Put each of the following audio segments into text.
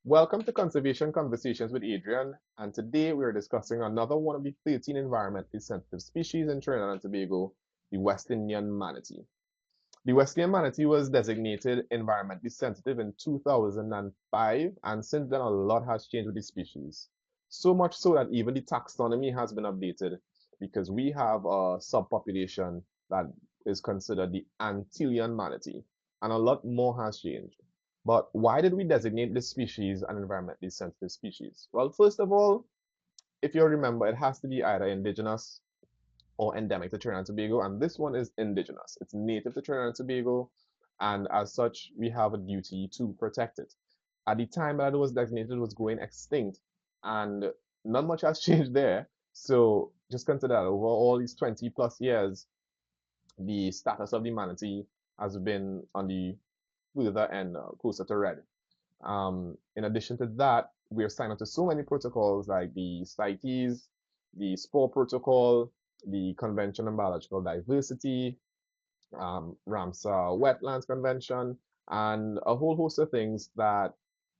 Welcome to Conservation Conversations with Adrian, and today we are discussing another one of the 13 environmentally sensitive species in Trinidad and Tobago, the West Indian Manatee. The West Indian Manatee was designated environmentally sensitive in 2005, and since then a lot has changed with the species. So much so that even the taxonomy has been updated because we have a subpopulation that is considered the Antillean Manatee, and a lot more has changed. But why did we designate this species an environmentally sensitive species? Well, first of all, if you remember, it has to be either indigenous or endemic to Trinidad and Tobago, and this one is indigenous. It's native to Trinidad and Tobago, and as such, we have a duty to protect it. At the time that it was designated, it was going extinct, and not much has changed there. So just consider that over all these 20 plus years, the status of the manatee has been on the further end, closer to red. In addition to that, we are signed up to so many protocols like the CITES, the SPOR protocol, the Convention on Biological Diversity, Ramsar Wetlands Convention, and a whole host of things that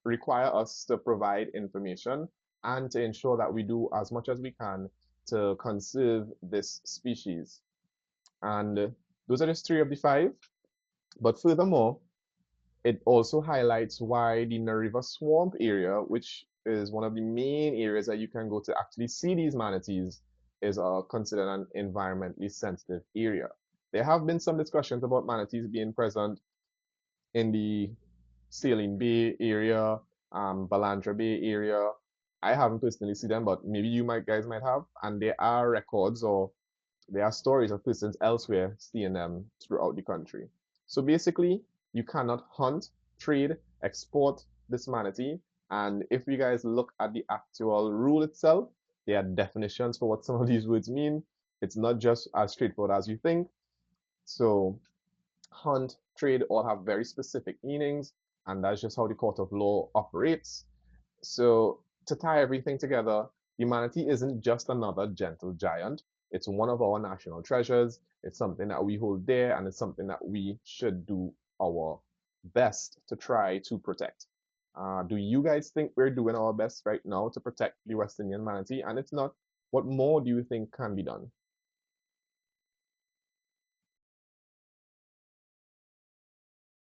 require us to provide information and to ensure that we do as much as we can to conserve this species. And those are just three of the five. But furthermore, it also highlights why the River Swamp area, which is one of the main areas that you can go to actually see these manatees, is considered an environmentally sensitive area. There have been some discussions about manatees being present in the Saline Bay area, Balandra Bay area. I haven't personally seen them, but maybe you might guys might have. And there are records or there are stories of persons elsewhere seeing them throughout the country. So basically, you cannot hunt, trade, export this manatee. And if you guys look at the actual rule itself, there are definitions for what some of these words mean. It's not just as straightforward as you think. So hunt, trade all have very specific meanings, and that's just how the court of law operates. So to tie everything together, humanity isn't just another gentle giant. It's one of our national treasures. It's something that we hold dear, and it's something that we should do our best to try to protect. Do you guys think we're doing our best right now to protect the West Indian manatee? And if not, what more do you think can be done?